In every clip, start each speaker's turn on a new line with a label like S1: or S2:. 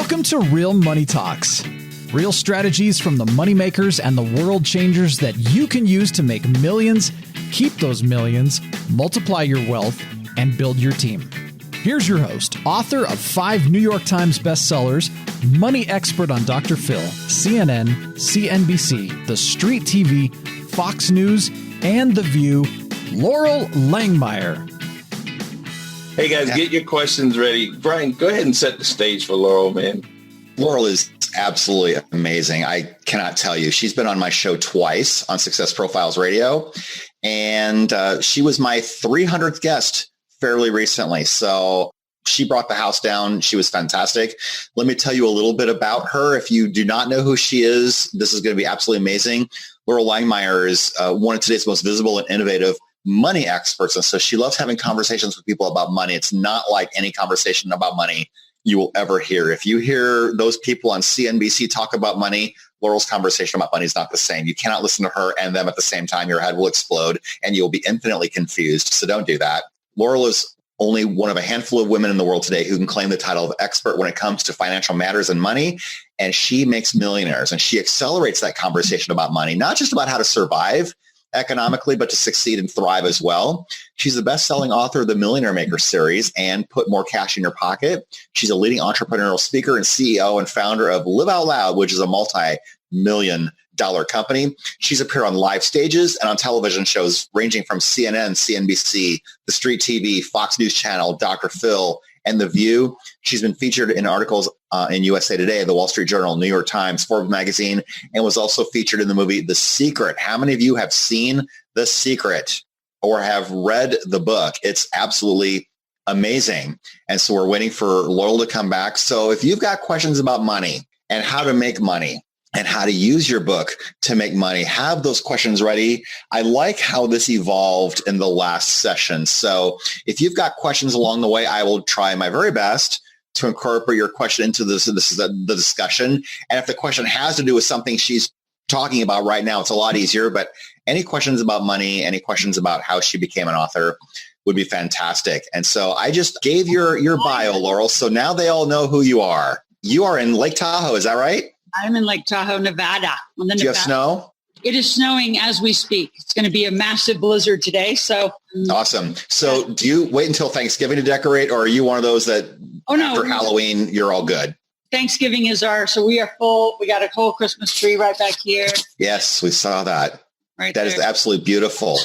S1: Welcome to Real Money Talks. Real strategies from the money makers and the world changers that you can use to make millions, keep those millions, multiply your wealth, and build your team. Here's your host, author of 5 New York Times bestsellers, money expert on Dr. Phil, CNN, CNBC, The Street TV, Fox News, and The View, Loral Langemeier.
S2: Hey guys, get your questions ready. Brian, go ahead and set the stage for Loral, man.
S3: Loral is absolutely amazing. I cannot tell you. She's been on my show twice on Success Profiles Radio, and she was my 300th guest fairly recently. So she brought the house down. She was fantastic. Let me tell you a little bit about her. If you do not know who she is, this is going to be absolutely amazing. Loral Langemeier is one of today's most visible and innovative money experts. And so she loves having conversations with people about money. It's not like any conversation about money you will ever hear. If you hear those people on CNBC talk about money, Loral's conversation about money is not the same. You cannot listen to her and them at the same time. Your head will explode and you'll be infinitely confused. So don't do that. Loral is only one of a handful of women in the world today who can claim the title of expert when it comes to financial matters and money. And she makes millionaires, and she accelerates that conversation about money, not just about how to survive economically, but to succeed and thrive as well. She's the best-selling author of the Millionaire Maker series and Put More Cash in Your Pocket. She's a leading entrepreneurial speaker and CEO and founder of Live Out Loud, which is a multi-million-dollar company. She's appeared on live stages and on television shows ranging from CNN, CNBC, The Street TV, Fox News Channel, Dr. Phil, and The View. She's been featured in articles in USA Today, The Wall Street Journal, New York Times, Forbes magazine, and was also featured in the movie The Secret. How many of you have seen The Secret or have read the book? It's absolutely amazing. And so we're waiting for Loral to come back. So if you've got questions about money and how to make money and how to use your book to make money, have those questions ready. I like how this evolved in the last session. So if you've got questions along the way, I will try my very best to incorporate your question into this. This is the discussion. And if the question has to do with something she's talking about right now, it's a lot easier. But any questions about money, any questions about how she became an author would be fantastic. And so I just gave your bio, Loral. So now they all know who you are. You are in Lake Tahoe. Is that right?
S4: I'm in Lake Tahoe, Nevada.
S3: Do you have snow?
S4: It is snowing as we speak. It's going to be a massive blizzard today. So
S3: awesome. So do you wait until Thanksgiving to decorate, or are you one of those that after Halloween, you're all good?
S4: Thanksgiving is so we are full. We got a whole Christmas tree right back here.
S3: Yes, we saw that.
S4: Right
S3: that
S4: there.
S3: Is absolutely beautiful.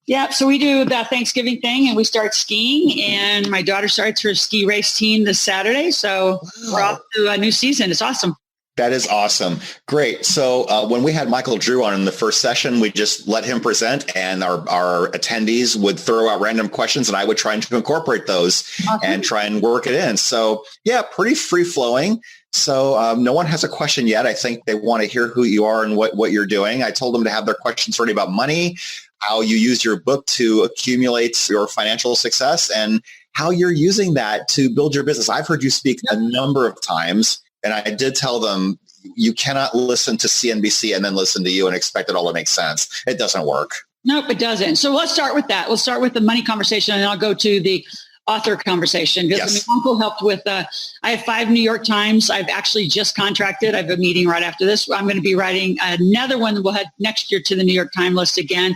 S4: Yeah, so we do that Thanksgiving thing and we start skiing, and my daughter starts her ski race team this Saturday. So we're off to a new season. It's awesome.
S3: That is awesome. Great. So when we had Michael Drew on in the first session, we just let him present, and our attendees would throw out random questions, and I would try to incorporate those and try and work it in. So yeah, pretty free flowing. So no one has a question yet. I think they want to hear who you are and what you're doing. I told them to have their questions ready about money, how you use your book to accumulate your financial success, and how you're using that to build your business. I've heard you speak a number of times. And I did tell them, you cannot listen to CNBC and then listen to you and expect it all to make sense. It doesn't work.
S4: Nope, it doesn't. So let's start with that. Let's start with the money conversation, and then I'll go to the author conversation. Because my uncle helped with, I have 5 New York Times. I've actually just contracted. I have a meeting right after this. I'm going to be writing another one that we'll head next year to the New York Times list again,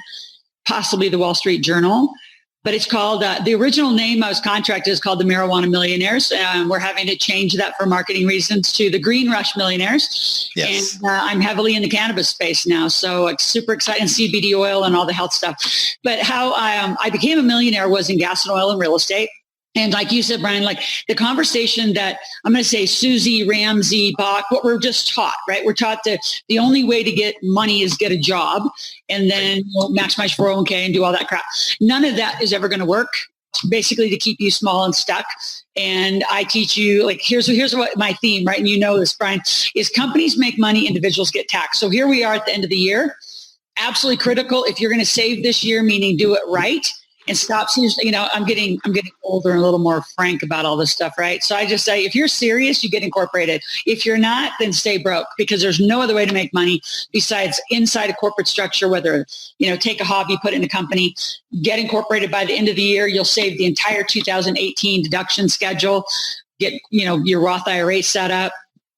S4: possibly the Wall Street Journal. But it's called, the original name I was contracted is called the Marijuana Millionaires. We're having to change that for marketing reasons to the Green Rush Millionaires.
S3: Yes.
S4: And I'm heavily in the cannabis space now. So it's super exciting, CBD oil and all the health stuff. But how I became a millionaire was in gas and oil and real estate. And like you said, Brian, like the conversation that I'm going to say Susie, Ramsey, Bach, what we're just taught, right? We're taught that the only way to get money is get a job and then maximize 401k and do all that crap. None of that is ever going to work, basically to keep you small and stuck. And I teach you, like, here's what my theme, right? And you know this, Brian, is companies make money, individuals get taxed. So here we are at the end of the year. Absolutely critical. If you're going to save this year, meaning do it right, and stop. You know, I'm getting older and a little more frank about all this stuff, right? So I just say, if you're serious, you get incorporated. If you're not, then stay broke, because there's no other way to make money besides inside a corporate structure, whether, you know, take a hobby, put it in a company, get incorporated by the end of the year. You'll save the entire 2018 deduction schedule. get, your Roth IRA set up.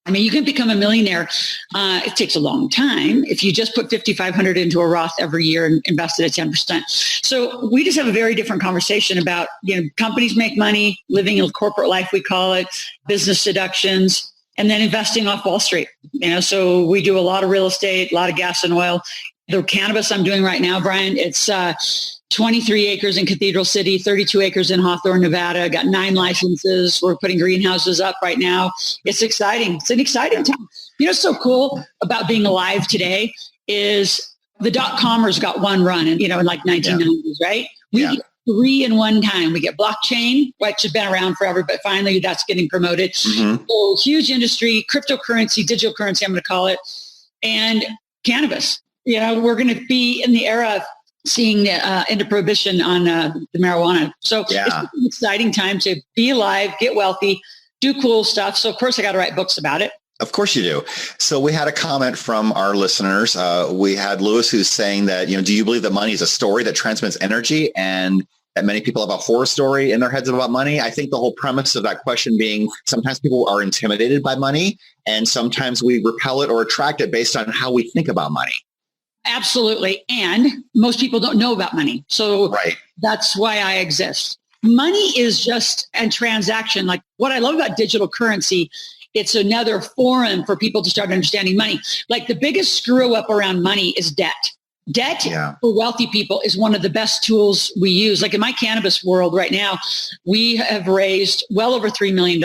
S4: I mean, you can become a millionaire. It takes a long time if you just put $5,500 into a Roth every year and invest it at 10%. So we just have a very different conversation about, companies make money, living a corporate life, we call it, business deductions, and then investing off Wall Street. So we do a lot of real estate, a lot of gas and oil. The cannabis I'm doing right now, Brian, it's 23 acres in Cathedral City, 32 acres in Hawthorne, Nevada. Got 9 licenses. We're putting greenhouses up right now. It's exciting. It's an exciting time. What's so cool about being alive today is the .comers got one run in like 1990s, right? We get 3 in one time. We get blockchain, which has been around forever, but finally that's getting promoted. Mm-hmm. So huge industry, cryptocurrency, digital currency, I'm going to call it, and cannabis. We're going to be in the era of seeing the end of prohibition on the marijuana. So it's an exciting time to be alive, get wealthy, do cool stuff. So of course I got to write books about it.
S3: Of course you do. So we had a comment from our listeners. We had Lewis who's saying that, do you believe that money is a story that transmits energy and that many people have a horror story in their heads about money? I think the whole premise of that question being sometimes people are intimidated by money and sometimes we repel it or attract it based on how we think about money.
S4: Absolutely. And most people don't know about money. So that's why I exist. Money is just a transaction. Like what I love about digital currency, it's another forum for people to start understanding money. Like the biggest screw up around money is debt. Debt for wealthy people is one of the best tools we use. Like in my cannabis world right now, we have raised well over $3 million.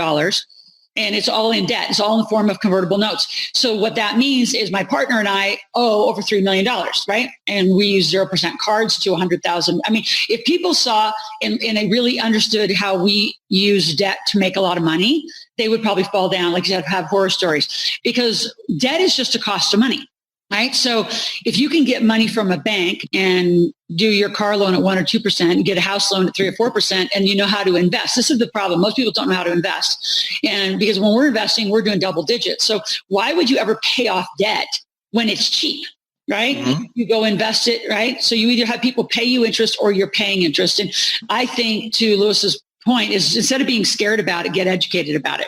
S4: And it's all in debt. It's all in the form of convertible notes. So what that means is my partner and I owe over $3 million, right? And we use 0% cards to 100,000. I mean, if people saw and they really understood how we use debt to make a lot of money, they would probably fall down, like you said, have horror stories, because debt is just a cost of money. Right. So if you can get money from a bank and do your car loan at 1 or 2% and get a house loan at 3 or 4%, and you know how to invest. This is the problem. Most people don't know how to invest. And because when we're investing, we're doing double digits. So why would you ever pay off debt when it's cheap? Right. Mm-hmm. You go invest it. Right. So you either have people pay you interest or you're paying interest. And I think to Lewis's point is instead of being scared about it, get educated about it.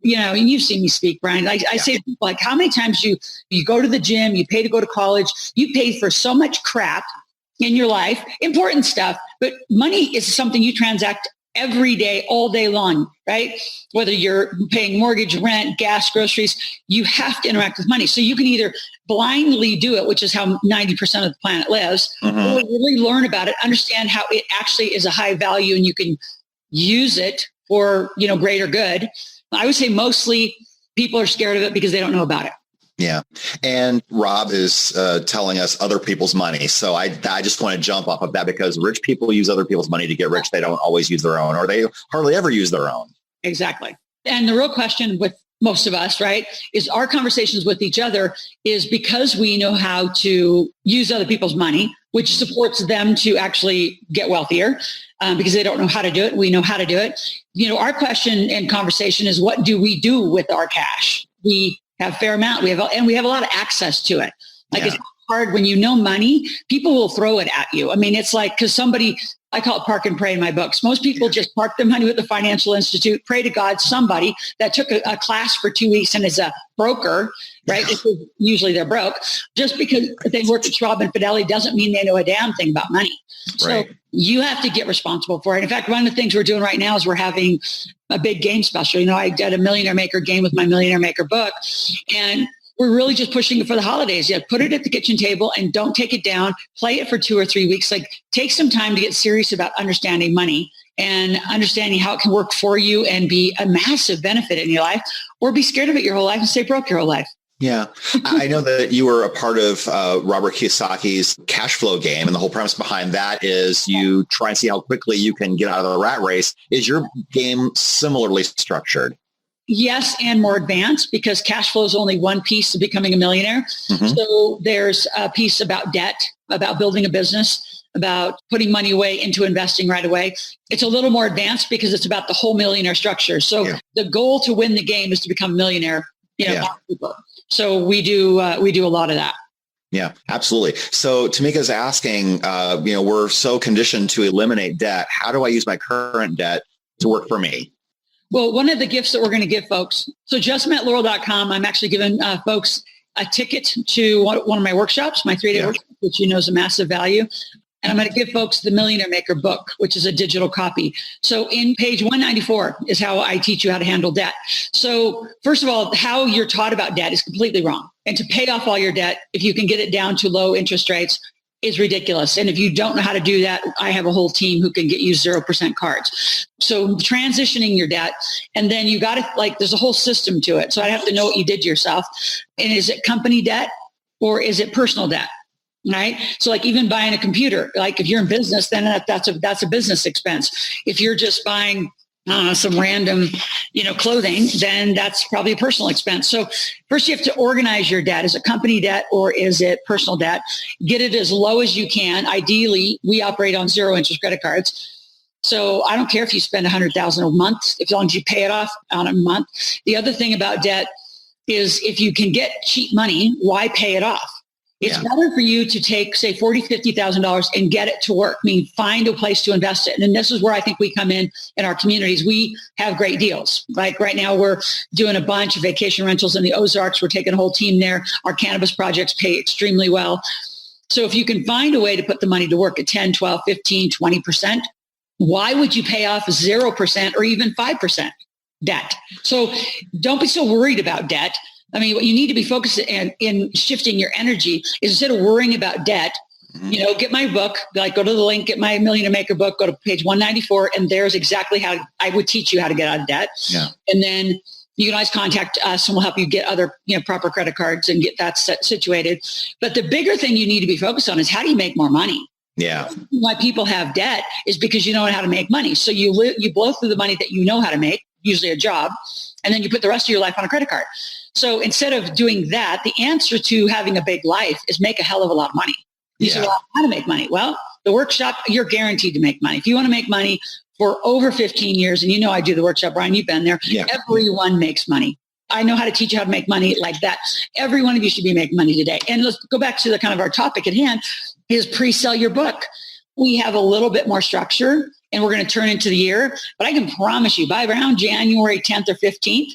S4: And you've seen me speak, Brian. I say to people, like, how many times you go to the gym, you pay to go to college, you pay for so much crap in your life, important stuff, but money is something you transact every day, all day long, right? Whether you're paying mortgage, rent, gas, groceries, you have to interact with money. So you can either blindly do it, which is how 90% of the planet lives, or really learn about it, understand how it actually is a high value and you can use it for, greater good. I would say mostly people are scared of it because they don't know about it.
S3: Yeah. And Rob is telling us other people's money. So I just want to jump off of that because rich people use other people's money to get rich. They don't always use their own, or they hardly ever use their own.
S4: Exactly. And the real question with most of us, right, is our conversations with each other is because we know how to use other people's money, which supports them to actually get wealthier because they don't know how to do it. We know how to do it. Our question and conversation is, what do we do with our cash? We have a fair amount. We have a lot of access to it. It's hard when you know money, people will throw it at you. I mean, it's like, because I call it park and pray in my books. Most people just park their money with the financial institute, pray to God, somebody that took a class for 2 weeks and is a broker, right? Usually they're broke. Just because they work at Schwab and Fidelity doesn't mean they know a damn thing about money. Right. So you have to get responsible for it. In fact, one of the things we're doing right now is we're having a big game special. I did a Millionaire Maker game with my Millionaire Maker book, and we're really just pushing it for the holidays. Put it at the kitchen table and don't take it down. Play it for 2 or 3 weeks. Take some time to get serious about understanding money and understanding how it can work for you and be a massive benefit in your life, or be scared of it your whole life and stay broke your whole life.
S3: Yeah. I know that you were a part of Robert Kiyosaki's cash flow game. And the whole premise behind that is you try and see how quickly you can get out of the rat race. Is your game similarly structured?
S4: Yes, and more advanced, because cash flow is only one piece of becoming a millionaire. Mm-hmm. So there's a piece about debt, about building a business, about putting money away into investing right away. It's a little more advanced because it's about the whole millionaire structure. So the goal to win the game is to become a millionaire. So we do a lot of that.
S3: Yeah, absolutely. So Tamika's asking, we're so conditioned to eliminate debt. How do I use my current debt to work for me?
S4: Well, one of the gifts that we're going to give folks, so justmetlaurel.com, I'm actually giving folks a ticket to one of my workshops, my 3-day workshop, which you know is a massive value. And I'm going to give folks the Millionaire Maker book, which is a digital copy. So in page 194 is how I teach you how to handle debt. So first of all, how you're taught about debt is completely wrong. And to pay off all your debt, if you can get it down to low interest rates, is ridiculous. And if you don't know how to do that, I have a whole team who can get you 0% cards. So transitioning your debt, and then you got to, there's a whole system to it. So I have to know what you did to yourself. And is it company debt or is it personal debt? Right. So even buying a computer, if you're in business, then that's a business expense. If you're just buying some random, clothing, then that's probably a personal expense. So first you have to organize your debt. Is it company debt or is it personal debt? Get it as low as you can. Ideally, we operate on 0 interest credit cards. So I don't care if you spend $100,000 a month, as long as you pay it off on a month. The other thing about debt is if you can get cheap money, why pay it off? It's better for you to take, say, $40,000, $50,000 and get it to work. Find a place to invest it. And this is where I think we come in our communities. We have great deals. Like right now, we're doing a bunch of vacation rentals in the Ozarks. We're taking a whole team there. Our cannabis projects pay extremely well. So if you can find a way to put the money to work at 10, 12, 15, 20%, why would you pay off 0% or even 5% debt? So don't be so worried about debt. What you need to be focused in shifting your energy is instead of worrying about debt, get my book, go to the link, get my Millionaire Maker book, go to page 194, and there's exactly how I would teach you how to get out of debt. Yeah. And then you can always contact us and we'll help you get other, proper credit cards and get that situated. But the bigger thing you need to be focused on is how do you make more money?
S3: Yeah.
S4: Why people have debt is because you know how to make money. So you blow through the money that you know how to make, usually a job, and then you put the rest of your life on a credit card. So instead of doing that, the answer to having a big life is make a hell of a lot of money. You say, well, how to make money? Well, the workshop, you're guaranteed to make money. If you want to make money for over 15 years, and I do the workshop, Brian, you've been there, everyone makes money. I know how to teach you how to make money like that. Every one of you should be making money today. And let's go back to the kind of our topic at hand is pre-sell your book. We have a little bit more structure and we're going to turn into the year, but I can promise you by around January 10th or 15th,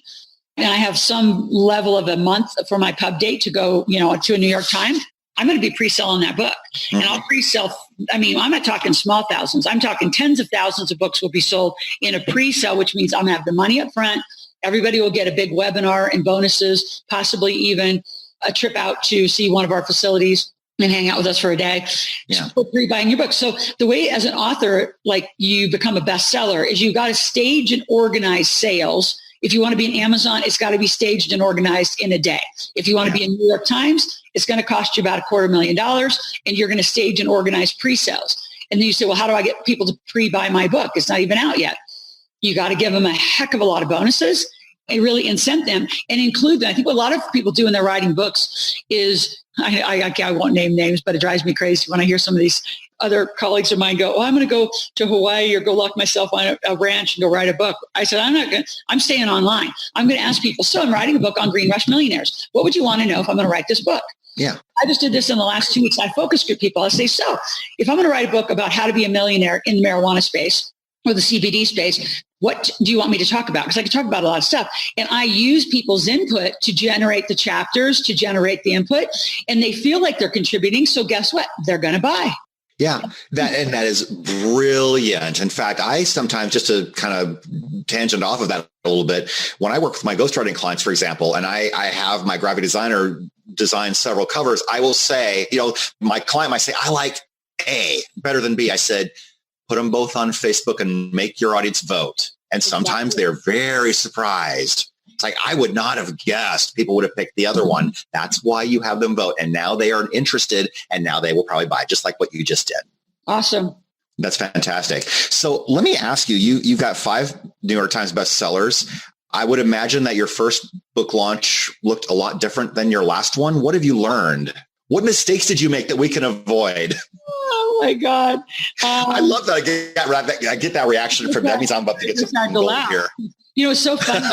S4: and I have some level of a month for my pub date to go, to a New York Times, I'm going to be pre-selling that book. Mm-hmm. And I'll pre-sell. I'm not talking small thousands. I'm talking tens of thousands of books will be sold in a pre-sell, which means I'm going to have the money up front. Everybody will get a big webinar and bonuses, possibly even a trip out to see one of our facilities and hang out with us for a day. Yeah. So pre-buying your book. So the way as an author, you become a bestseller is you got to stage and organize sales. If you want to be in Amazon, it's got to be staged and organized in a day. If you want to be in New York Times, it's going to cost you about $250,000 and you're going to stage and organize pre-sales. And then you say, well, how do I get people to pre-buy my book? It's not even out yet. You got to give them a heck of a lot of bonuses and really incent them and include them. I think what a lot of people do when they're writing books is, I won't name names, but it drives me crazy when I hear some of these other colleagues of mine go, I'm going to go to Hawaii or go lock myself on a ranch and go write a book. I said, I'm staying online. I'm going to ask people, so I'm writing a book on Green Rush Millionaires. What would you want to know if I'm going to write this book?
S3: Yeah.
S4: I just did this in the last 2 weeks. I focus group people. I say, so if I'm going to write a book about how to be a millionaire in the marijuana space or the CBD space, what do you want me to talk about? Because I can talk about a lot of stuff. And I use people's input to generate the chapters, to generate the input, and they feel like they're contributing. So guess what? They're going to buy.
S3: Yeah, that is brilliant. In fact, I sometimes, just to kind of tangent off of that a little bit, when I work with my ghostwriting clients, for example, and I have my graphic designer design several covers, I will say, my client might say, I like A better than B. I said, put them both on Facebook and make your audience vote. And sometimes they're very surprised. It's like, I would not have guessed people would have picked the other one. That's why you have them vote. And now they are interested and now they will probably buy, just like what you just did.
S4: Awesome.
S3: That's fantastic. So let me ask you, you've got 5 New York Times bestsellers. I would imagine that your first book launch looked a lot different than your last one. What have you learned? What mistakes did you make that we can avoid?
S4: Oh my God.
S3: I love that. I get that reaction from that. Means I'm about to get some gold here.
S4: It's so funny.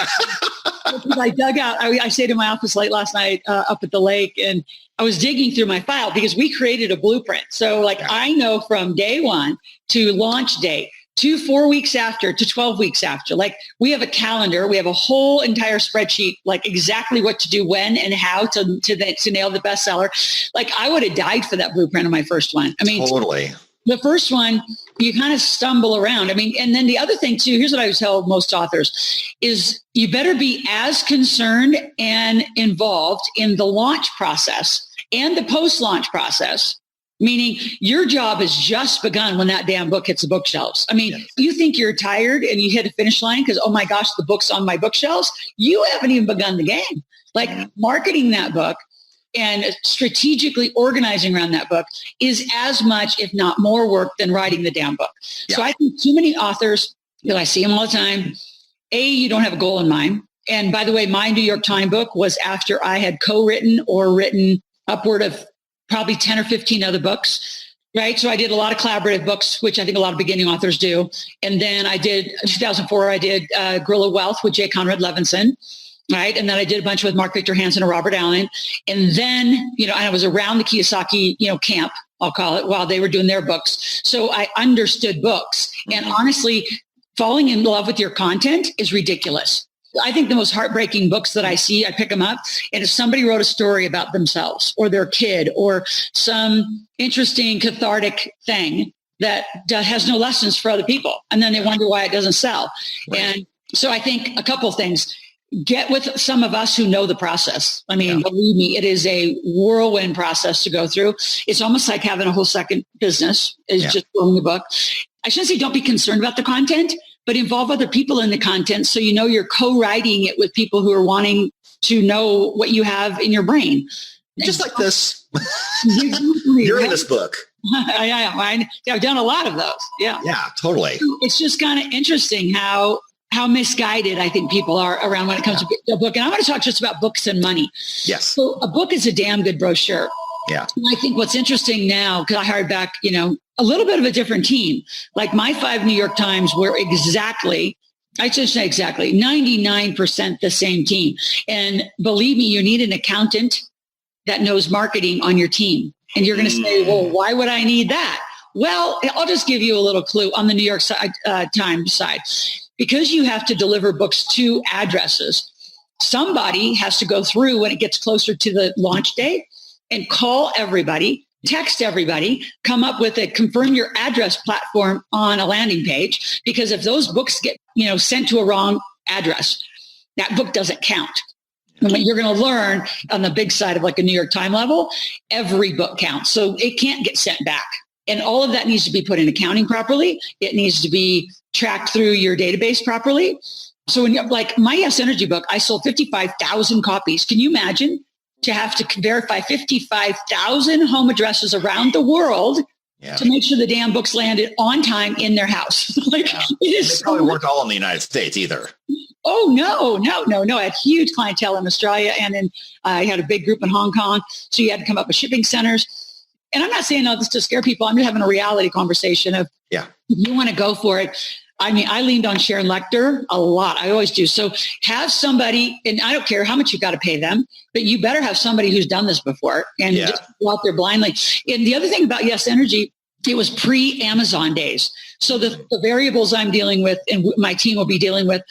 S4: I dug out, I stayed in my office late last night up at the lake, and I was digging through my file because we created a blueprint. So I know from day one to launch date to 4 weeks after to 12 weeks after. Like we have a calendar, we have a whole entire spreadsheet, like exactly what to do when and how to nail the bestseller. Like I would have died for that blueprint on my first one. I mean,
S3: totally.
S4: The first one, you kind of stumble around. I mean, and then the other thing too, here's what I would tell most authors is you better be as concerned and involved in the launch process and the post-launch process, meaning your job has just begun when that damn book hits the bookshelves. I mean, you think you're tired and you hit a finish line because, oh my gosh, the book's on my bookshelves. You haven't even begun the game. Like marketing that book and strategically organizing around that book is as much, if not more work than writing the damn book. Yeah. So I think too many authors, I see them all the time, you don't have a goal in mind. And by the way, my New York Times book was after I had co-written or written upward of probably 10 or 15 other books, right? So I did a lot of collaborative books, which I think a lot of beginning authors do. And then I did, in 2004, I did Guerrilla Wealth with J. Conrad Levinson. Right. And then I did a bunch with Mark Victor Hansen and Robert Allen. And then, I was around the Kiyosaki, camp, I'll call it, while they were doing their books. So I understood books. And honestly, falling in love with your content is ridiculous. I think the most heartbreaking books that I see, I pick them up. And if somebody wrote a story about themselves or their kid or some interesting cathartic thing that has no lessons for other people, and then they wonder why it doesn't sell. Right. And so I think a couple of things. Get with some of us who know the process. I mean, believe me, it is a whirlwind process to go through. It's almost like having a whole second business is just writing a book. I shouldn't say don't be concerned about the content, but involve other people in the content so you're co-writing it with people who are wanting to know what you have in your brain.
S3: Just like this. You're in this book.
S4: I am. I've done a lot of those. Yeah.
S3: Yeah, totally.
S4: It's just kind of interesting how misguided I think people are around when it comes to a book. And I want to talk just about books and money.
S3: Yes.
S4: So a book is a damn good brochure.
S3: Yeah.
S4: And I think what's interesting now, because I hired back, a little bit of a different team. Like my 5 New York Times were exactly 99% the same team. And believe me, you need an accountant that knows marketing on your team. And you're going to say, well, why would I need that? Well, I'll just give you a little clue on the New York Times side. Because you have to deliver books to addresses, somebody has to go through when it gets closer to the launch date and call everybody, text everybody, come up with confirm your address platform on a landing page. Because if those books get, sent to a wrong address, that book doesn't count. And what you're going to learn on the big side of like a New York Times level, every book counts. So it can't get sent back. And all of that needs to be put in accounting properly. It needs to be tracked through your database properly. So when like my Yes Energy book, I sold 55,000 copies. Can you imagine to have to verify 55,000 home addresses around the world to make sure the damn books landed on time in their house? Like it is.
S3: They probably weren't all in the United States either.
S4: Oh, no. I had huge clientele in Australia, and then I had a big group in Hong Kong. So you had to come up with shipping centers. And I'm not saying all this to scare people. I'm just having a reality conversation of, if you want to go for it. I mean, I leaned on Sharon Lecter a lot. I always do. So have somebody, and I don't care how much you've got to pay them, but you better have somebody who's done this before and just go out there blindly. And the other thing about Yes Energy, it was pre-Amazon days. So the variables I'm dealing with and my team will be dealing with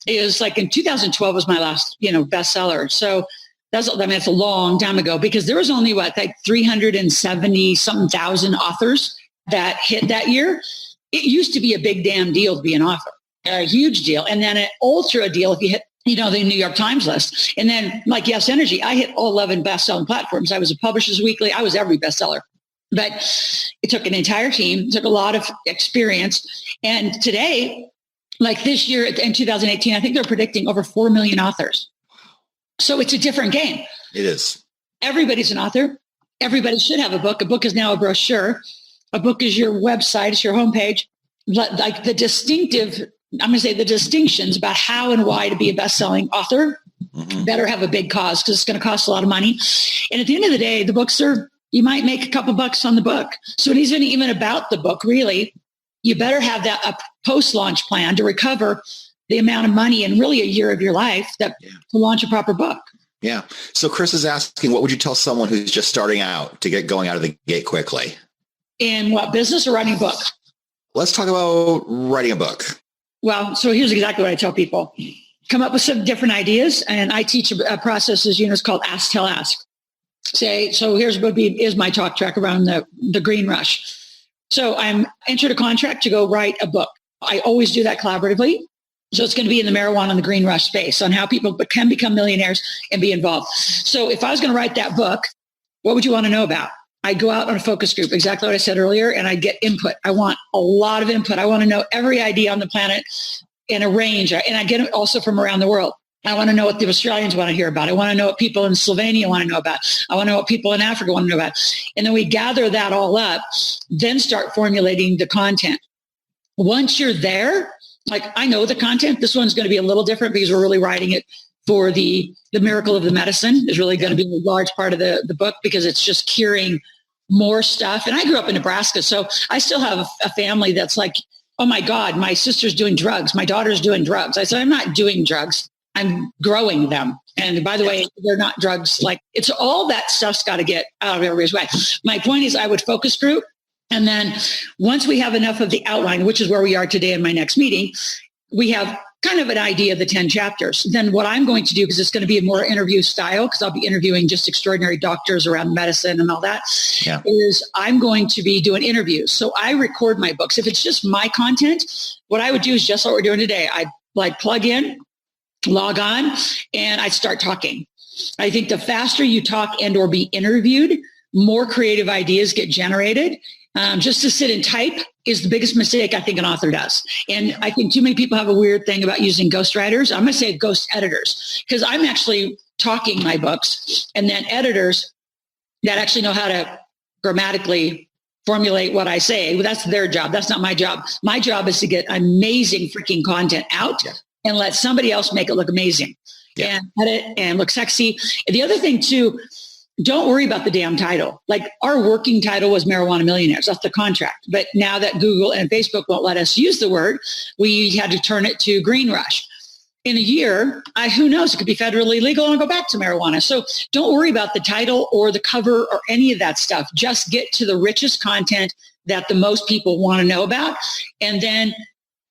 S4: is like in 2012 was my last, bestseller. So that's a long time ago because there was only 370 something thousand authors that hit that year. It used to be a big damn deal to be an author, a huge deal. And then an ultra deal if you hit, the New York Times list. And then like Yes Energy, I hit all 11 best-selling platforms. I was a Publishers Weekly. I was every bestseller. But it took an entire team, took a lot of experience. And today, like this year in 2018, I think they're predicting over 4 million authors. So it's a different game.
S3: It is.
S4: Everybody's an author. Everybody should have a book. A book is now a brochure. A book is your website. It's your homepage. Like the distinctions about how and why to be a best-selling author better have a big cause because it's going to cost a lot of money. And at the end of the day, the books you might make a couple bucks on the book. So it isn't even about the book, really. You better have a post-launch plan to recover the amount of money in really a year of your life to launch a proper book.
S3: Yeah. So Chris is asking, what would you tell someone who's just starting out to get going out of the gate quickly?
S4: In what business or writing a book?
S3: let's talk about writing a book.
S4: Well, so here's exactly what I tell people. Come up with some different ideas. And I teach a process, as you know, it's called ask, tell, ask. Say, so here's what is my talk track around the Green Rush. So I'm entered a contract to go write a book. I always do that collaboratively. So it's going to be in the marijuana and the Green Rush space on how people can become millionaires and be involved. So if I was going to write that book, what would you want to know about? I go out on a focus group, exactly what I said earlier, and I get input. I want a lot of input. I want to know every idea on the planet in a range. And I get it also from around the world. I want to know what the Australians want to hear about. I want to know what people in Slovenia want to know about. I want to know what people in Africa want to know about. And then we gather that all up, then start formulating the content. Once you're there, like I know the content, this one's going to be a little different because we're really writing it for the miracle of the medicine is really going to be a large part of the book because it's just curing more stuff. And I grew up in Nebraska, so I still have a family that's like, oh my God, my sister's doing drugs. My daughter's doing drugs. I said, I'm not doing drugs. I'm growing them. And by the way, they're not drugs. Like it's all that stuff's got to get out of everybody's way. My point is I would focus group. And then once we have enough of the outline, which is where we are today in my next meeting, we have kind of an idea of the 10 chapters. Then what I'm going to do, because it's going to be a more interview style, because I'll be interviewing just extraordinary doctors around medicine and all that, is I'm going to be doing interviews. So I record my books. If it's just my content, what I would do is just what we're doing today. I like plug in, log on, and I start talking. I think the faster you talk and or be interviewed, more creative ideas get generated. Just to sit and type is the biggest mistake I think an author does. And I think too many people have a weird thing about using ghostwriters. I'm going to say ghost editors, because I'm actually talking my books, and then editors that actually know how to grammatically formulate what I say. Well, that's their job. That's not my job. My job is to get amazing freaking content out and let somebody else make it look amazing and edit and look sexy. And the other thing too, don't worry about the damn title. Like our working title was Marijuana Millionaires. That's the contract. But now that Google and Facebook won't let us use the word, we had to turn it to Green Rush. In a year, who knows? It could be federally legal and go back to marijuana. So don't worry about the title or the cover or any of that stuff. Just get to the richest content that the most people want to know about. And then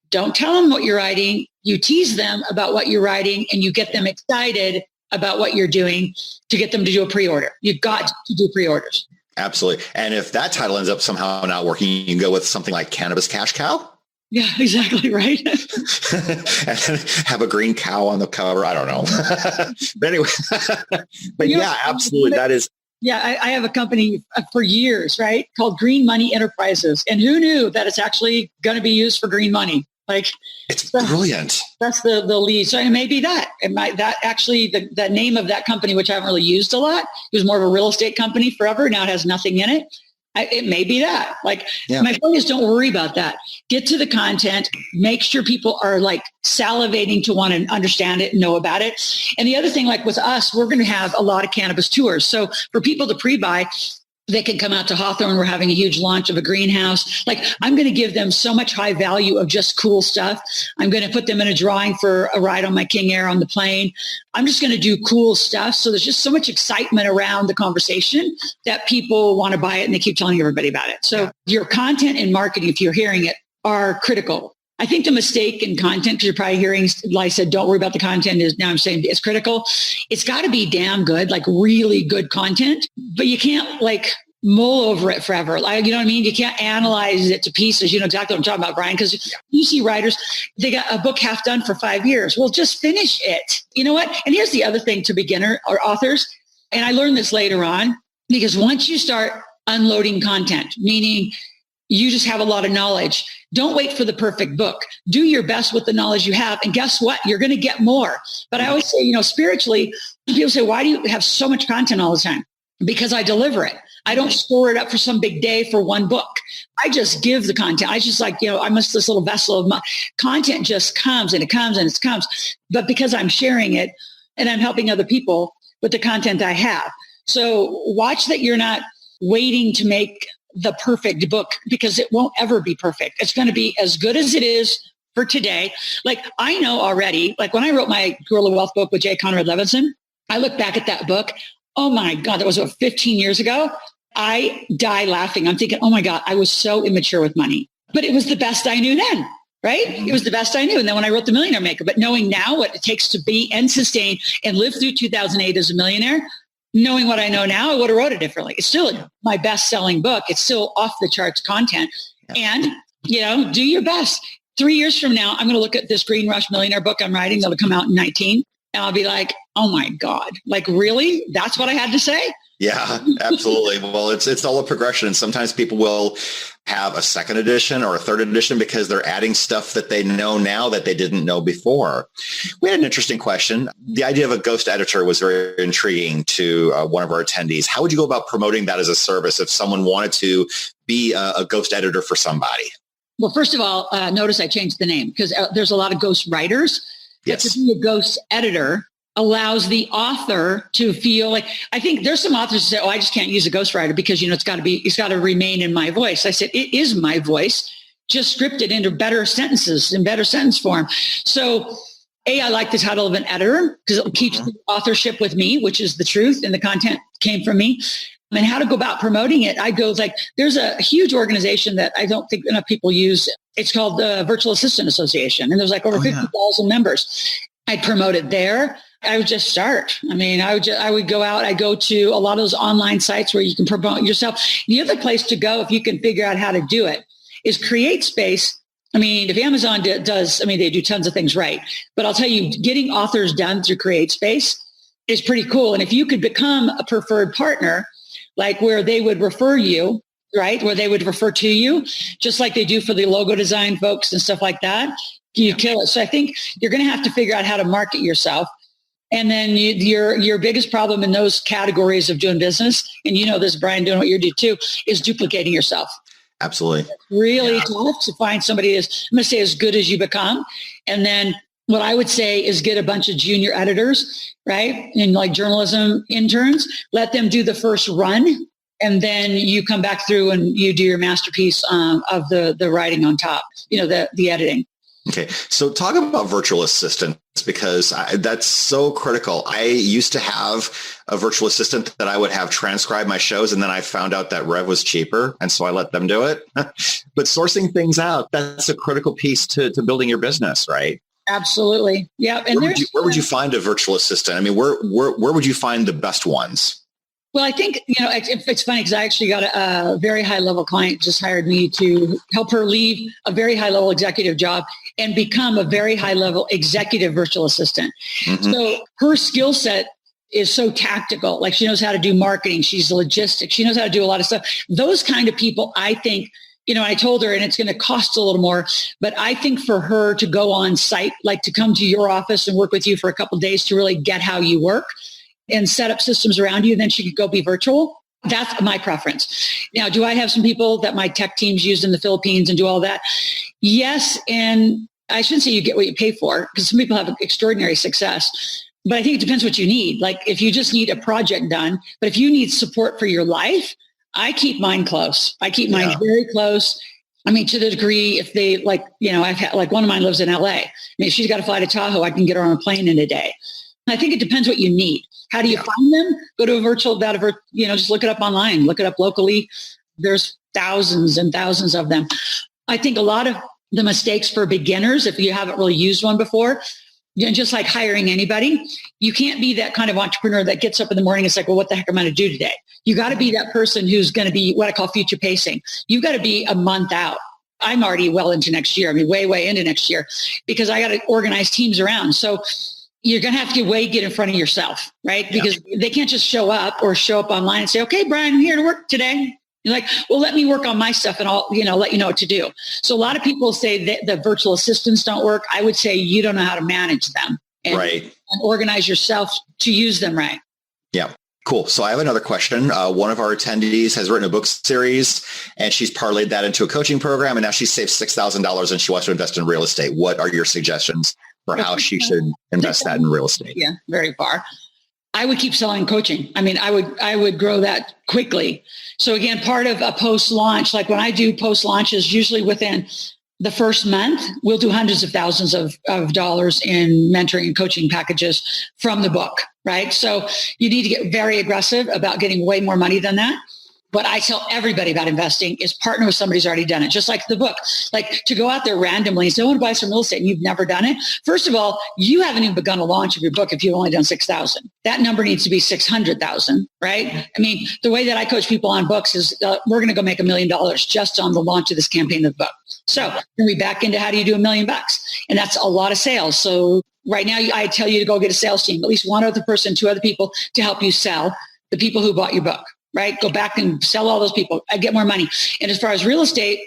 S4: don't tell them what you're writing. You tease them about what you're writing and you get them excited about what you're doing to get them to do a pre-order. You've got to do pre-orders.
S3: Absolutely. And if that title ends up somehow not working, you can go with something like Cannabis Cash Cow.
S4: Yeah, exactly. Right.
S3: And have a green cow on the cover. I don't know. But anyway, but yeah, absolutely. That is.
S4: Yeah, I have a company for years, right, called Green Money Enterprises. And who knew that it's actually going to be used for green money? Like
S3: it's brilliant.
S4: That's the lead. So it may be that. It might that actually the name of that company, which I haven't really used a lot, it was more of a real estate company forever. Now it has nothing in it. It may be that. Like my point is, don't worry about that. Get to the content. Make sure people are like salivating to want to understand it and know about it. And the other thing, like with us, we're going to have a lot of cannabis tours. So for people to pre-buy, they can come out to Hawthorne. We're having a huge launch of a greenhouse. Like I'm going to give them so much high value of just cool stuff. I'm going to put them in a drawing for a ride on my King Air on the plane. I'm just going to do cool stuff. So there's just so much excitement around the conversation that people want to buy it and they keep telling everybody about it. So your content and marketing, if you're hearing it, are critical. I think the mistake in content, because you're probably hearing, like I said, don't worry about the content, is now I'm saying it's critical. It's got to be damn good, like really good content, but you can't like mull over it forever. Like, you know what I mean? You can't analyze it to pieces. You know exactly what I'm talking about, Brian, because you see writers, they got a book half done for 5 years. Well, just finish it. You know what? And here's the other thing to beginner or authors. And I learned this later on, because once you start unloading content, meaning you just have a lot of knowledge, don't wait for the perfect book. Do your best with the knowledge you have. And guess what? You're going to get more. But I always say, you know, spiritually, people say, why do you have so much content all the time? Because I deliver it. I don't store it up for some big day for one book. I just give the content. I just like, you know, I'm just this little vessel of my content just comes and it comes and it comes. But because I'm sharing it and I'm helping other people with the content I have. So watch that you're not waiting to make the perfect book, because it won't ever be perfect. It's going to be as good as it is for today. Like I know already, like when I wrote my Guerrilla Wealth book with J. Conrad Levinson, I look back at that book. Oh my God, that was 15 years ago. I die laughing. I'm thinking, oh my God, I was so immature with money. but it was the best I knew then. Right? It was the best I knew. And then when I wrote The Millionaire Maker, but knowing now what it takes to be and sustain and live through 2008 as a millionaire, knowing what I know now, I would have wrote it differently. It's still my best-selling book. It's still off the charts content. And, do your best. 3 years from now, I'm going to look at this Green Rush Millionaire book I'm writing that'll come out in 19. And I'll be like, oh my God, like really? That's what I had to say?
S3: Yeah, absolutely. Well, it's all a progression. And sometimes people will have a second edition or a third edition because they're adding stuff that they know now that they didn't know before. We had an interesting question. The idea of a ghost editor was very intriguing to one of our attendees. How would you go about promoting that as a service if someone wanted to be a ghost editor for somebody?
S4: Well, first of all, notice I changed the name because there's a lot of ghost writers.
S3: Yes.
S4: But to be a ghost editor allows the author to feel like, I think there's some authors who say, I just can't use a ghostwriter because, it's got to remain in my voice. I said, it is my voice, just scripted into better sentences in better sentence form. So I like the title of an editor because it keeps the authorship with me, which is the truth. And the content came from me. And how to go about promoting it. I go like, there's a huge organization that I don't think enough people use. It's called the Virtual Assistant Association. And there's like over 50,000 members. I'd promote it there. I would just start. I would go out. I go to a lot of those online sites where you can promote yourself. The other place to go, if you can figure out how to do it, is CreateSpace. If Amazon does, they do tons of things right. But I'll tell you, getting authors done through CreateSpace is pretty cool. And if you could become a preferred partner, like where they would refer you, right? Where they would refer to you, just like they do for the logo design folks and stuff like that, you kill it. So I think you're going to have to figure out how to market yourself. And then your biggest problem in those categories of doing business, and this, Brian, doing what you do too, is duplicating yourself.
S3: Absolutely.
S4: It's really tough to find somebody I'm going to say as good as you become. And then what I would say is get a bunch of junior editors, right? And like journalism interns, let them do the first run. And then you come back through and you do your masterpiece of the writing on top, the editing.
S3: Okay. So talk about virtual assistants because that's so critical. I used to have a virtual assistant that I would have transcribe my shows. And then I found out that Rev was cheaper. And so I let them do it. But sourcing things out, that's a critical piece to building your business, right?
S4: Absolutely. Yeah. And
S3: where would you find a virtual assistant? Where would you find the best ones?
S4: Well, I think, it's funny because I actually got a very high level client just hired me to help her leave a very high level executive job and become a very high level executive virtual assistant. Mm-hmm. So her skill set is so tactical. Like she knows how to do marketing. She's logistics. She knows how to do a lot of stuff. Those kind of people, I think, I told her, and it's going to cost a little more, but I think for her to go on site, like to come to your office and work with you for a couple of days to really get how you work and set up systems around you, then she could go be virtual. That's my preference. Now, do I have some people that my tech teams use in the Philippines and do all that? Yes. And I shouldn't say you get what you pay for because some people have extraordinary success, but I think it depends what you need. Like if you just need a project done, but if you need support for your life, I keep mine close. I keep mine very close. To the degree if they I've had one of mine lives in LA. If she's got to fly to Tahoe, I can get her on a plane in a day. I think it depends what you need. How do you find them? Go to a virtual, just look it up online, look it up locally. There's thousands and thousands of them. I think a lot of the mistakes for beginners, if you haven't really used one before, just like hiring anybody, you can't be that kind of entrepreneur that gets up in the morning and is like, well, what the heck am I going to do today? You got to be that person who's going to be what I call future pacing. You've got to be a month out. I'm already well into next year. Way into next year because I got to organize teams around. So you're going to have to get in front of yourself, right? Because they can't just show up online and say, okay, Brian, I'm here to work today. You're like, well, let me work on my stuff and I'll, let you know what to do. So a lot of people say that the virtual assistants don't work. I would say you don't know how to manage them and organize yourself to use them right.
S3: Yeah. Cool. So I have another question. One of our attendees has written a book series and she's parlayed that into a coaching program. And now she's saved $6,000 and she wants to invest in real estate. What are your suggestions for how she should invest that in real estate?
S4: Yeah, very far. I would keep selling coaching. I would grow that quickly. So again, part of a post-launch, like when I do post-launches, usually within the first month, we'll do hundreds of thousands of dollars in mentoring and coaching packages from the book, right? So you need to get very aggressive about getting way more money than that. what I tell everybody about investing is partner with somebody who's already done it. Just like the book, like to go out there randomly and say, I want to buy some real estate and you've never done it. First of all, you haven't even begun a launch of your book if you've only done 6,000. That number needs to be 600,000, right? I mean, the way that I coach people on books is we're going to go make $1 million just on the launch of this campaign of the book. So then we back into how do you do $1 million? And that's a lot of sales. So right now I tell you to go get a sales team, at least one other person, 2 other people to help you sell the people who bought your book. Right? Go back and sell all those people. I get more money. And as far as real estate,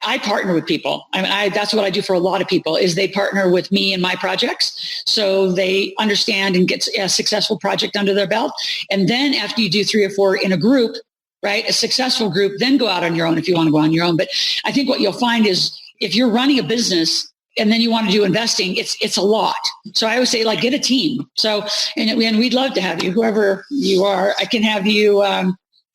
S4: I partner with people. I mean, that's what I do for a lot of people is they partner with me in my projects. So they understand and get a successful project under their belt. And then after you do 3 or 4 in a group, right? A successful group, then go out on your own if you want to go on your own. But I think what you'll find is if you're running a business and then you want to do investing, it's a lot. So I always say, like, get a team. So, and we'd love to have you, whoever you are. I can have you,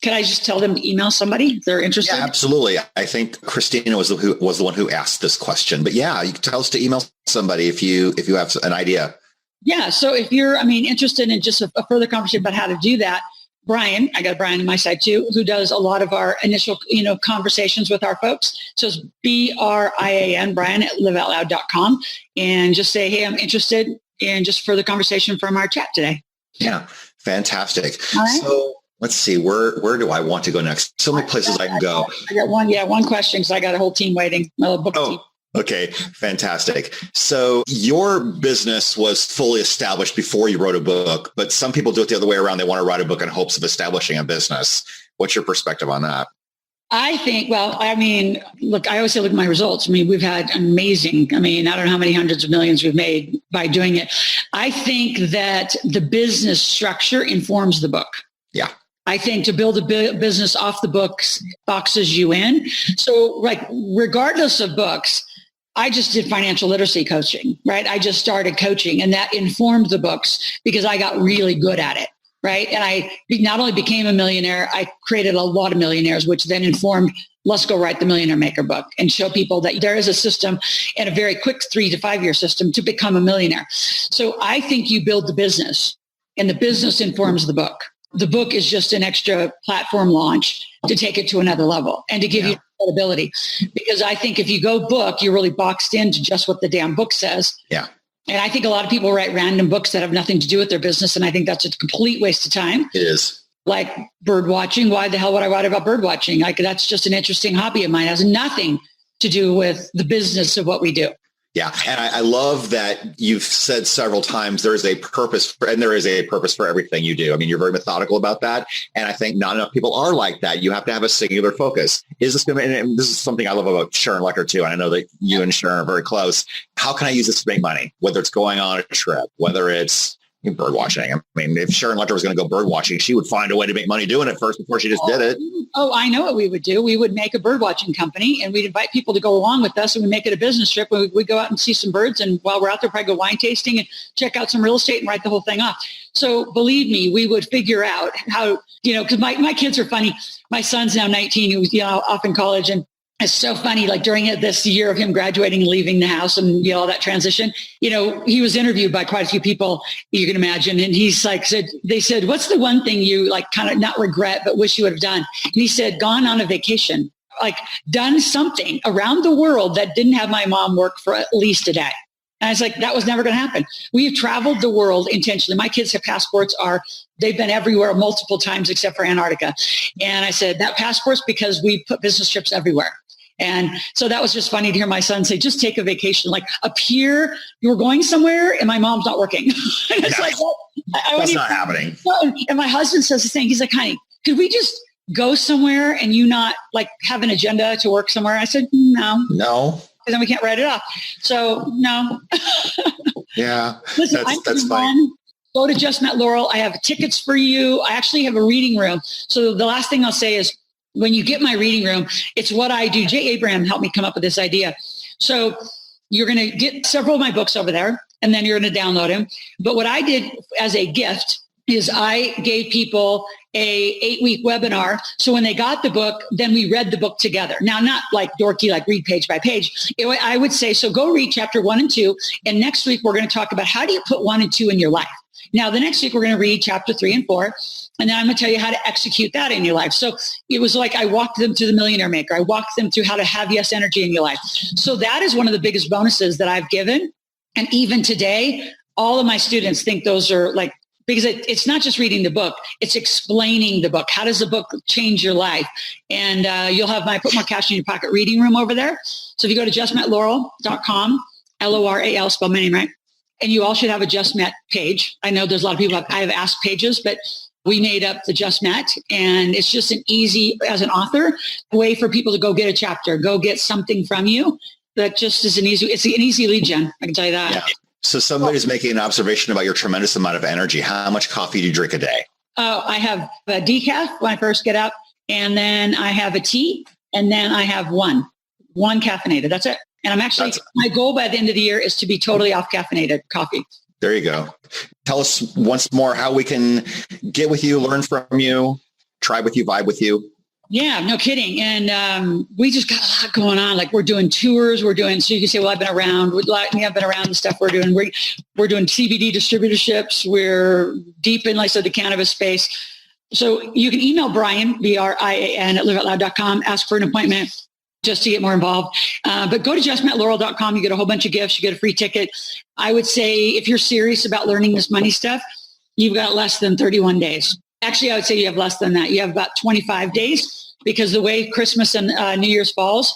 S4: can I just tell them to email somebody if they're interested?
S3: Yeah, absolutely. I think Christina was the one who asked this question. But yeah, you can tell us to email somebody if you have an idea.
S4: Yeah. So if you're, interested in just a further conversation about how to do that, Brian, I got Brian on my side too, who does a lot of our initial, conversations with our folks. So it's BRIAN, Brian at liveoutloud.com, and just say, hey, I'm interested in just further conversation from our chat today.
S3: Yeah. Fantastic.
S4: All right.
S3: So let's see, where do I want to go next? So many places I can go.
S4: I got one question because I got a whole team waiting, my little book team.
S3: Okay, fantastic. So your business was fully established before you wrote a book, but some people do it the other way around. They want to write a book in hopes of establishing a business. What's your perspective on that?
S4: I think, look, I always say, look at my results. We've had amazing, I don't know how many hundreds of millions we've made by doing it. I think that the business structure informs the book.
S3: Yeah.
S4: I think to build a business off the books boxes you in. So like, regardless of books, I just did financial literacy coaching, right? I just started coaching and that informed the books because I got really good at it, right? And I not only became a millionaire, I created a lot of millionaires, which then informed, let's go write the Millionaire Maker book and show people that there is a system and a very quick 3 to 5 year system to become a millionaire. So I think you build the business and the business informs the book. The book is just an extra platform launch to take it to another level and to give you credibility. Because I think if you go book, you're really boxed into just what the damn book says.
S3: Yeah.
S4: And I think a lot of people write random books that have nothing to do with their business. And I think that's a complete waste of time.
S3: It is.
S4: Like bird watching. Why the hell would I write about bird watching? Like, that's just an interesting hobby of mine. It has nothing to do with the business of what we do.
S3: Yeah. And I love that you've said several times there is a purpose for everything you do. You're very methodical about that. And I think not enough people are like that. You have to have a singular focus. Is this going to, and this is something I love about Sharon Lecker too. And I know that you and Sharon are very close. How can I use this to make money? Whether it's going on a trip, whether it's bird watching. If Sharon Lecker was going to go bird watching, she would find a way to make money doing it first before she just did it.
S4: Oh, I know what we would do. We would make a bird watching company and we'd invite people to go along with us and we make it a business trip. We'd go out and see some birds. And while we're out there, probably go wine tasting and check out some real estate and write the whole thing off. So believe me, we would figure out how, because my kids are funny. My son's now 19, he was off in college, and it's so funny, like during this year of him graduating and leaving the house and all that transition, he was interviewed by quite a few people you can imagine. And he's like, they said, what's the one thing you like kind of not regret, but wish you would have done? And he said, gone on a vacation, like done something around the world that didn't have my mom work for at least a day. And I was like, that was never going to happen. We have traveled the world intentionally. My kids have passports they've been everywhere multiple times except for Antarctica. And I said, that passport's because we put business trips everywhere. And so that was just funny to hear my son say, just take a vacation, like up here, you were going somewhere and my mom's not working. It's like,
S3: that's not happening.
S4: And my husband says the thing. He's like, honey, could we just go somewhere and you not like have an agenda to work somewhere? I said, no. Because then we can't write it off. So no.
S3: Yeah.
S4: Listen, that's fine. Go to Just Met Loral. I have tickets for you. I actually have a reading room. So the last thing I'll say is, when you get my reading room, it's what I do. Jay Abraham helped me come up with this idea. So you're going to get several of my books over there, and then you're going to download them. But what I did as a gift is I gave people a 8-week webinar. So when they got the book, then we read the book together. Now, not like dorky, like read page by page. I would say, so go read chapter 1 and 2. And next week, we're going to talk about how do you put 1 and 2 in your life? Now, the next week, we're going to read chapter 3 and 4. And then I'm going to tell you how to execute that in your life. So it was like I walked them through the Millionaire Maker. I walked them through how to have yes energy in your life. So that is one of the biggest bonuses that I've given. And even today, all of my students think those are like, because it's not just reading the book, it's explaining the book. How does the book change your life? And you'll have my Put More Cash in Your Pocket reading room over there. So if you go to justmetloral.com, Loral, spell my name right, and you all should have a Just Met page. I know there's a lot of people I have asked pages, but we made up the Just Met, and it's just an easy, as an author, way for people to go get a chapter, go get something from you. That just is it's an easy lead gen. I can tell you that.
S3: Yeah. So somebody's making an observation about your tremendous amount of energy. How much coffee do you drink a day?
S4: Oh, I have a decaf when I first get up, and then I have a tea, and then I have one caffeinated. That's it. And I'm actually, my goal by the end of the year is to be totally off caffeinated coffee.
S3: There you go. Tell us once more how we can get with you, learn from you, try with you, vibe with you.
S4: Yeah, no kidding. And we just got a lot going on. Like we're doing tours. So you can say, well, I've been around. I've been around the stuff we're doing. We're doing CBD distributorships. We're deep in, like I said, the cannabis space. So you can email Brian, BRIAN at liveoutloud.com, ask for an appointment just to get more involved. But go to justmetloral.com. You get a whole bunch of gifts. You get a free ticket. I would say if you're serious about learning this money stuff, you've got less than 31 days. Actually, I would say you have less than that. You have about 25 days because the way Christmas and New Year's falls,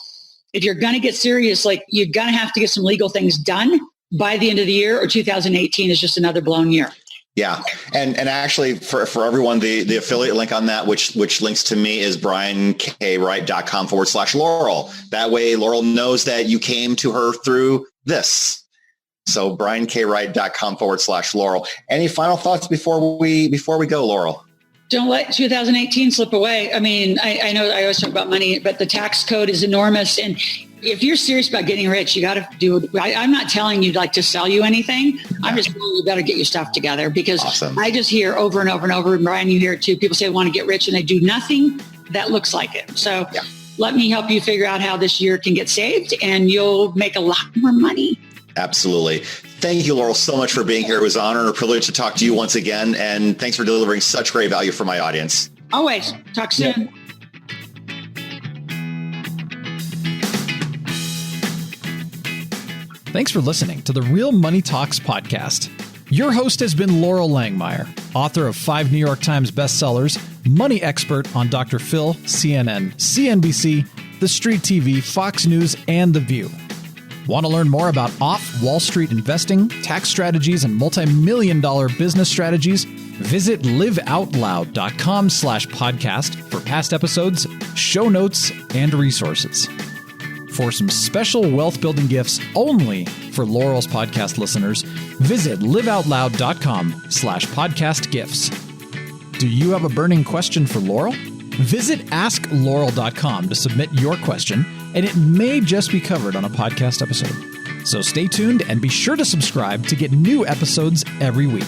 S4: if you're going to get serious, like you're going to have to get some legal things done by the end of the year, or 2018 is just another blown year.
S3: Yeah. And actually for everyone, the affiliate link on that, which links to me, is briankWright.com/Loral. That way Loral knows that you came to her through this. So briankWright.com/Loral. Any final thoughts before we go, Loral?
S4: Don't let 2018 slip away. I mean, I know I always talk about money, but the tax code is enormous. And if you're serious about getting rich, you got to do it. I'm not telling you like to sell you anything. I'm just telling you got to get your stuff together, because awesome. I just hear over and over and over, and Brian, you hear it too. People say they want to get rich and they do nothing that looks like it. So let me help you figure out how this year can get saved, and you'll make a lot more money.
S3: Absolutely. Thank you, Loral, so much for being here. It was an honor and a privilege to talk to you once again. And thanks for delivering such great value for my audience.
S4: Always. Talk soon. Yeah.
S1: Thanks for listening to the Real Money Talks podcast. Your host has been Loral Langemeier, author of 5 New York Times bestsellers, money expert on Dr. Phil, CNN, CNBC, The Street TV, Fox News, and The View. Want to learn more about off-Wall Street investing, tax strategies, and multi-million-dollar business strategies? Visit liveoutloud.com/podcast for past episodes, show notes, and resources. For some special wealth-building gifts only for Loral's podcast listeners, visit liveoutloud.com/podcast gifts. Do you have a burning question for Loral? Visit askloral.com to submit your question, and it may just be covered on a podcast episode. So stay tuned and be sure to subscribe to get new episodes every week.